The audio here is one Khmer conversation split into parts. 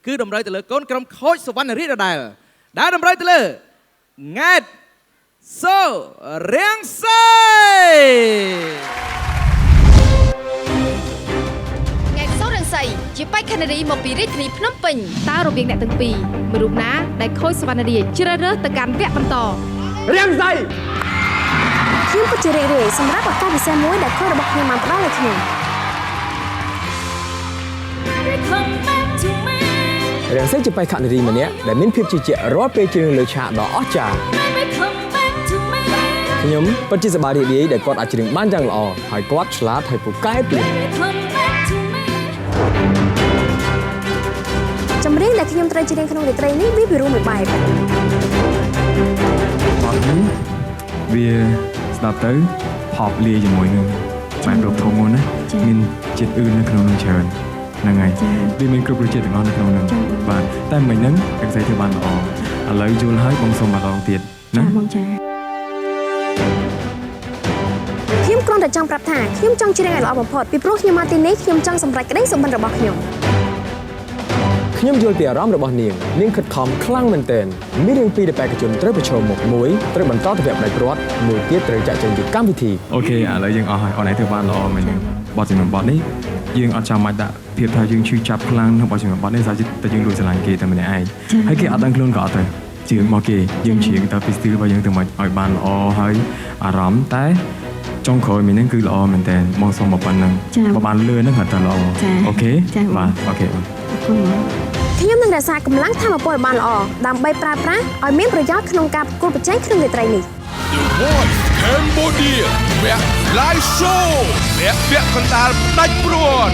គឺតម្រូវទៅលើកូនក្រុមខូចសវណ្ណរីដដែលតម្រូវទៅលើង៉ែតសូរៀងសៃង៉ែតសូរៀងសៃជាបេក្ខនារីមកពីរាជធានីភ្នំពេញតើរបៀងអ្នកទាំងពីរមួយរូបណាដែលខូចសវណ្ណរីជ្រើសរើសទៅកាន់វគ្គបន្តរៀងសៃខ្ញុំពិតជារីករាយសម្រាប់ឱកាសពិសេសមួយដែលខូចរបស់ខ្ញុំបានផ្ដល់ឲ្យខ្ញុំរៀងសៃជាបេក្ខនារីម្នាក់ដែលមានភាពជឿជាក់រាល់ពេលច្រៀងលើឆាកដ៏អស្ចារ្យខ្ញុំពិតជាសប្បាយរីករាយដែលគាត់អាចច្រៀងបានយ៉ាងល្អហើយគាត់ឆ្លាតហើយពូកែទៀតចម្រៀងដែលខ្ញុំត្រូវច្រៀងក្នុងរាត្រីនេះវាពិរោះមួយបែបវាស្ដាប់ទៅផប់លាយជាមួយនឹងបែបរកធំមុនណាមានជាតិអ៊ឺនៅក្នុងនឹងច្រើនហ្នឹងហើយវាមានគ្រប់រសជាតិទាំងអស់នៅក្នុងនឹងបាទតែមិញហ្នឹងកសិធ្វើបានល្អឥឡូវយល់ហើយបងសូមម្ដងទៀតណាបងចាខ្ញុំគ្រាន់តែចង់ប្រាប់ថាខ្ញុំចង់ច្រៀងឲ្យល្អបំផុតពីព្រោះខ្ញុំមកទីនេះខ្ញុំចង់សម្រេចក្តីសុបិនរបស់ខ្ញុំយល់ពីអារម្មណ៍របស់នាងខិតខំខ្លាំងមែនទែនមានរឿងពីរបេក្ខជនត្រូវប្រឈមមុខមួយត្រូវបន្តទៅវគ្គផ្ដាច់ព្រាត់មួយទៀតត្រូវចាក់ចេញពីកម្មវិធីអូខេឥឡូវយើងអស់ហើយអូនឯងធ្វើបានល្អមែនទេបទចម្រៀងបទនេះយើងអត់ចាំបាច់ដាក់ភាពថាយើងឈឺចាប់ខ្លាំងក្នុងបទចម្រៀងបទនេះតែយើងលួចស្រឡាញ់គេតែម្នាក់ឯងហើយគេអត់ដឹងខ្លួនក៏អត់ទៅជឿមកគេយើងច្រៀងទៅពីស្ទីលរបស់យើងទៅមកឲ្យបានល្អហើយអារម្មណ៍តែចុងក្រោយមីនឹងគឺល្អមែនតើមកសុំមកប៉ុណ្ណឹងបើបានលឿនហ្នឹងគាត់ទៅល្អអូខេបាទអូខេបាទខ្ញុំនឹងរក្សាកម្លាំងធម៌ពលបានល្អដើម្បីប្រើប្រាស់ឲ្យមានប្រយោជន៍ក្នុងការប្រកួតប្រជែងក្នុងរាត្រីនេះ The Voice Cambodia វគ្គ Live Show វគ្គកណ្ដាលផ្ដាច់ព្រួត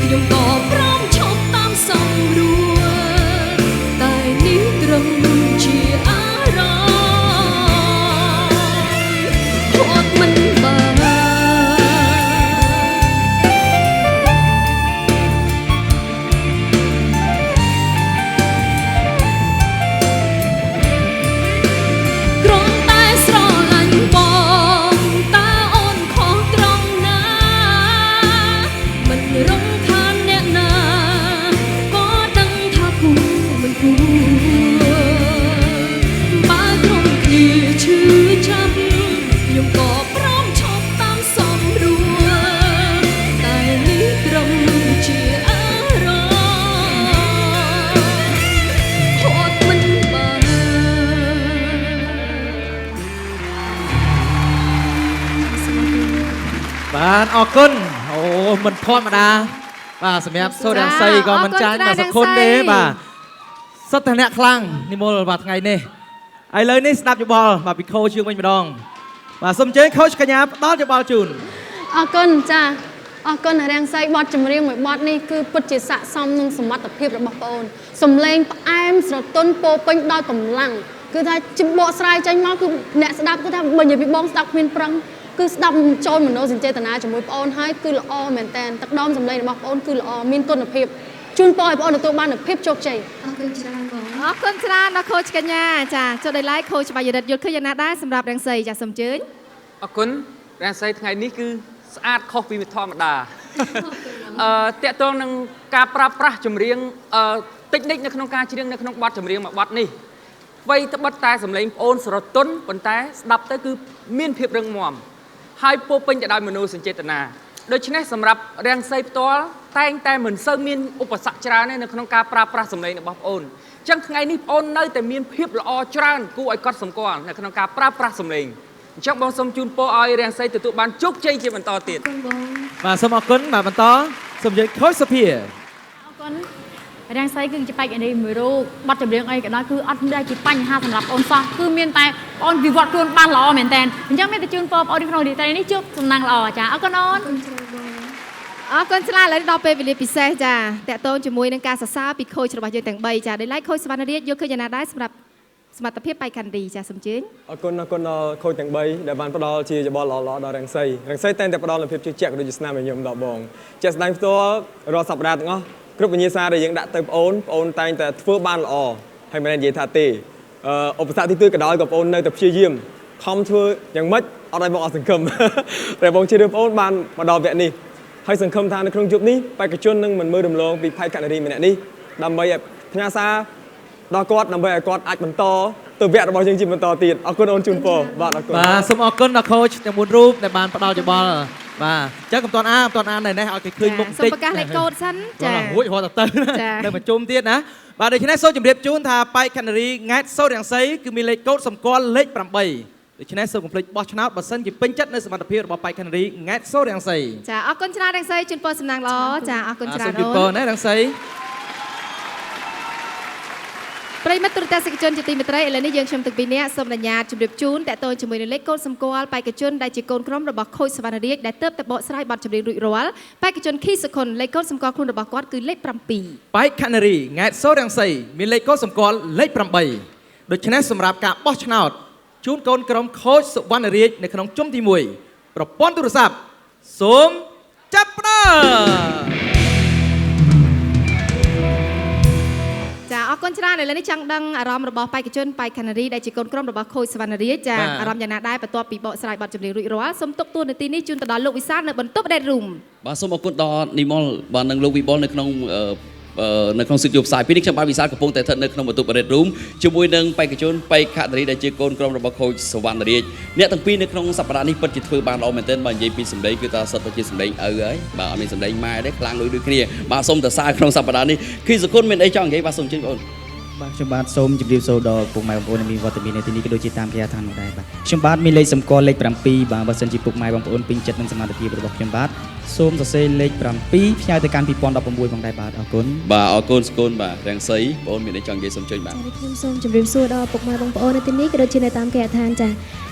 ខ្ញុំក៏ព្រមឈប់តាមសំ បានអរគុណអូមិនធម្មតាបាទសម្រាប់សូរាំងសីក៏មិនចាញ់មកសកុនទេបាទសុទ្ធតែអ្នកខ្លាំងនិមលបាទថ្ងៃនេះឥឡូវនេះស្ដាប់យោបល់បាទពីខូចយើងវិញម្ដងបាទសូមអញ្ជើញខូចកញ្ញាផ្ដល់យោបល់ជូន អរគុណចាអរគុណរាំងសីបទចម្រៀងមួយបទនេះគឺពិតជាស័ក្តិសមនឹងសមត្ថភាពរបស់បងអូនសំឡេងផ្អែមស្រទន់ពោពេញដោយកម្លាំងគឺថាជំបកស្រាយចេញមកគឺអ្នកស្ដាប់គឺថាបើនិយាយពីបងស្ដាប់គ្មានប្រឹងគឺស្ដាប់ចូលមនោសញ្ចេតនាជាមួយបងអូនហើយគឺល្អមែនតើទឹកដមសំឡេងរបស់បងអូនគឺល្អមានគុណភាពជូនពរឲ្យបងអូនទទួលបាននូវភាពជោគជ័យ អរគុណច្រើនដល់ខូចកញ្ញាចាចុះដោយឡែកខូចបាយរិទ្ធយល់ឃើញយ៉ាងណាដែរសម្រាប់រាំងសីចាសូមអញ្ជើញ អរគុណរាំងសីថ្ងៃនេះគឺស្អាតខុសពីធម្មតាតកតងនឹងការប្រើប្រាស់ចម្រៀងតិចនិចនៅក្នុងការច្រៀងនៅក្នុងបទចម្រៀងមួយបទនេះអ្វីត្បិតតែសម្លេងប្អូនស្រទន់ប៉ុន្តែស្ដាប់ទៅគឺមានភាពរឹងមាំហើយពោពេញទៅដោយមនោសញ្ចេតនាដូច្នេះសម្រាប់រាំងសីផ្ទាល់តែងតែមិនសូវមានឧបសគ្គច្រើនទេនៅក្នុងការប្រើប្រាស់សម្លេងរបស់ប្អូនអញ្ចឹងថ្ងៃនេះប្អូននៅតែមានភាពល្អច្រើនគួរឲ្យកត់សម្គាល់នៅក្នុងការប្រើប្រាស់សម្លេងអញ្ចឹងបងសូមជូនពរឲ្យរាំងសីទទួលបានជោគជ័យជាបន្តទៀតបាទសូមអរគុណបាទបន្តសូមនិយាយខូចសុភា អរគុណរាំងសីគឺជាបេក្ខនារីមួយរូបបទចម្រៀងអីក៏ដោយគឺអត់មានជាបញ្ហាសម្រាប់អូនសោះគឺមានតែបងវិវត្តខ្លួនបានល្អមែនតើអញ្ចឹងមានតែជូនពរបងអូនក្នុងរីត្រីនេះជួបសំណាងល្អចាអរគុណអូន អរគុណឆ្លាឥឡូវដល់ពេលវេលាពិសេសចាតកតងជាមួយនឹងការសរសើរពីខូចរបស់យើងទាំង3ចាដោយឡែកខូចសវណ្ណរាជយកឃើញយ៉ាងណាដែរសម្រាប់សមត្ថភាពបៃខណ្ឌរីចាសូមអញ្ជើញ អរគុណដល់ខូចទាំង3ដែលបានផ្ដល់ជាយោបល់ល្អៗដល់រាំងសីតែងតែផ្ដល់នូវភាពជឿជាក់ក៏ដូចជាស្នាមញញឹមដល់បងជាក់ស្ដែងផ្ទាល់រាល់សប្តាហ៍ទាំងអស់គ្រប់វិញ្ញាសាដែលយើងដាក់ទៅបងអូនតែងតែធ្វើបានល្អហើយមិនមែននិយាយថាទេឧបសគ្គទី2ក៏ដោយក៏បងអូននៅតែព្យាយាមខំធ្វើយ៉ាងម៉េចអត់ឲ្យបងអស់សង្ឃឹមតែបងជឿរឿងបងអូនបានមកដល់វគ្គនេះហើយសង្ឃឹមថានៅក្នុងយប់នេះបេក្ខជននឹងមិនមើលរំលងពីផៃកណ្ឌរីម្នាក់នេះដើម្បីឲ្យផ្ញើសារដល់គាត់ដើម្បីឲ្យគាត់អាចបន្តទៅវគ្គរបស់យើងជាបន្តទៀតអរគុណអូនជូនពរបាទអរគុណបាទសូមអរគុណដល់ខូចទាំង4រូបដែលបានផ្ដល់យោបល់បាទអញ្ចឹងកុំតន់អាននៅនេះឲ្យគេឃើញមុខបន្តិចសូមប្រកាសលេខកូដសិនចារួចរត់ទៅនៅប្រជុំទៀតណាបាទដូច្នេះសូមជម្រាបជូនថាបេក្ខនារីង៉ែតសូរាំងសីគឺមានលេខកូដសម្គាល់លេខ8ដូច្នេះសូមកុំភ្លេចបោះឆ្នោតបើសិនជាពេញចិត្តនៅសមត្ថភាពរបស់បេក្ខនារីង៉ែតសូរាំងសីចាអរគុណច្រើនរាំងសីជូនពរសំណាងល្អចាអរគុណច្រើនអូនសូមជូនពរណារាំងសីប្រិយមិត្តទូរទស្សនិកជនជាទីមេត្រីឥឡូវនេះយើងខ្ញុំទាំងពីរនាក់សូមអនុញ្ញាតជម្រាបជូនតកតងជាមួយនឹងលេខកូដសម្គាល់បេក្ខជនដែលជាកូនក្រុមរបស់ខូចសវណ្ណរាជដែលទើបតែបកស្រាយបទចម្រៀងរួចរាល់បេក្ខជនខីសុខុនលេខកូដសម្គាល់ខ្លួនរបស់គាត់គឺលេខ7បេក្ខនារីង៉ែតសូរាំងសីមានលេខកូដសម្គាល់លេខ8ដូច្នេះសម្រាប់ការបោះឆ្នោតជូនកូនក្រុមខូចសវណ្ណរាជនៅក្នុងជុំទី1ប្រព័ន្ធទូរស័ព្ទសូមចាប់ផ្ដើមចាអរគុណច្រើនឥឡូវនេះចង់ដឹងអារម្មណ៍របស់បេក្ខជនបេក្ខនារីដែលជាកូនក្រុមរបស់ខូចសវណ្ណរាជចាអារម្មណ៍យ៉ាងណាដែរបន្ទាប់ពីបកស្រាយបទចម្រៀងរួចរាល់សូមទុកតួនាទីនេះជូនទៅដល់លោកវិសាលនៅបន្ទប់ Red Room បាទសូមអរគុណដល់និមលបាទនិងលោកវិបុលនៅក្នុងសិទ្ធិយោផ្សាយពេលនេះខ្ញុំបាទវិសាលកំពុងតែស្ថិតនៅក្នុងបន្ទប់ Red Room ជាមួយនឹងបេក្ខជនបេក្ខនារីដែលជាកូនក្រុមរបស់ខូចសវណ្ណរាជអ្នកទាំងពីរនៅក្នុងសប្តាហ៍នេះពិតជាធ្វើបានល្អមែនទែនបើនិយាយពីសម្លេងគឺថាសុទ្ធតែជាសម្លេងឪហើយបាទអត់មានសម្លេងម៉ែទេខ្លាំងដូចគ្នាបាទសូមតសារក្នុងសប្តាហ៍នេះគីសុគន្ធមានអីចង់និយាយបាទសូមជើញបងអូន បាទខ្ញុំបាទសូមជម្រាបសួរដល់ពុកម៉ែបងប្អូនដែលមានវត្តមាននៅទីនេះក៏ដូចជាតាមគេឋាននោះដែរបាទខ្ញុំបាទមានលេខសម្គាល់លេខ7បាទបើសិនជាពុកម៉ែបងប្អូនពេញចិត្តនឹងសមត្ថភាពរបស់ខ្ញុំបាទសូមសរសេរលេខ7ផ្ញើទៅកាន់2016ផងដែរបាទអរគុណបាទអរគុណស្គូនបាទរាំងសីបងអូនមានអីចង់និយាយសូមជើញបាទខ្ញុំសូមជម្រាបសួរដល់ពុកម៉ែបងប្អូននៅទីនេះក៏ដូចជានៅតាមគេឋានចា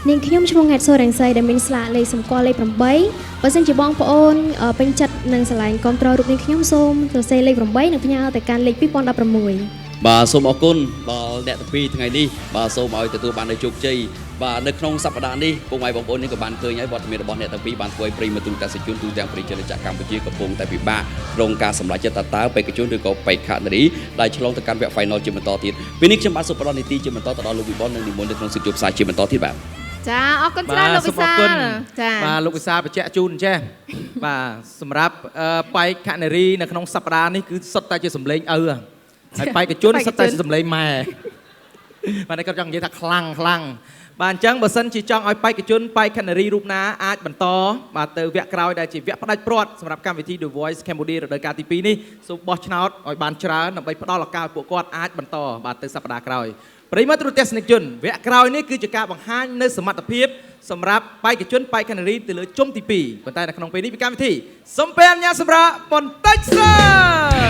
នាងខ្ញុំឈ្មោះង៉ែតសូរាំងសីដែលមានស្លាកលេខសម្គាល់លេខ8បើសិនជាបងប្អូនពេញចិត្តនឹងឆ្លាញ់គ្រប់គ្រងរូបនាងខ្ញុំសូមសរសេរលេខ8និងផ្ញើទៅកាន់លេខ2016បាទសូមអរគុណដល់អ្នកទាំងពីរថ្ងៃនេះបាទសូមឲ្យទទួលបាននូវជោគជ័យបាទនៅក្នុងសប្តាហ៍នេះពុកម៉ែបងប្អូននេះក៏បានឃើញហើយវត្តមានរបស់អ្នកទាំងពីរបានធ្វើឲ្យប្រិយមិត្តទូទាំងជនទូទាំងប្រជាជនកម្ពុជាកំពុងតែពិបាកក្នុងការសម្រេចចិត្តតើបេក្ខជនឬក៏បេក្ខនារីដែលឆ្លងទៅកាន់វគ្គ Final ជាបន្តទៀតពេលនេះខ្ញុំបាទសូមផ្ដល់នីតិជាបន្តទៅដល់លោកវិបុលនិងនិមន្តនៅក្នុងសិទ្ធិយោផ្សាយជាបន្តទៀតបាទចាអរគុណច្រើនលោកវិសាលចាបាទលោកវិសាលបញ្ជាក់ជូនចេះបាទសម្រាប់បេក្ខនារីនៅក្នុងសប្តាហ៍នេះគឺសុទ្ធតែជាសម្លេងឪហើយបេក្ខជនសុទ្ធតែជាសម្លេងម៉ែបាទគាត់ចង់និយាយថាខ្លាំងបាទអញ្ចឹងបើសិនជាចង់ឲ្យបេក្ខជនបេក្ខនារីរូបណាអាចបន្តបាទទៅវគ្គក្រោយដែលជាវគ្គផ្ដាច់ព្រាត់សម្រាប់កម្មវិធី The Voice Cambodia រដូវកាលទី2នេះសូមបោះឆ្នោតឲ្យបានច្រើនដើម្បីផ្ដល់ឱកាសឲ្យពួកគាត់អាចបន្តបាទទៅសប្តាហ៍ក្រោយ ប្រិមត្តទូរទស្សនិកជនវគ្គក្រោយនេះគឺជាការបង្ហាញនៅសមត្ថភាពសម្រាប់បេក្ខជនបេក្ខនារីទៅលើជុំទី2ប៉ុន្តែនៅក្នុងពេលនេះពីកម្មវិធីសំពែនញ៉ាសម្រាប់បន្តិចសិន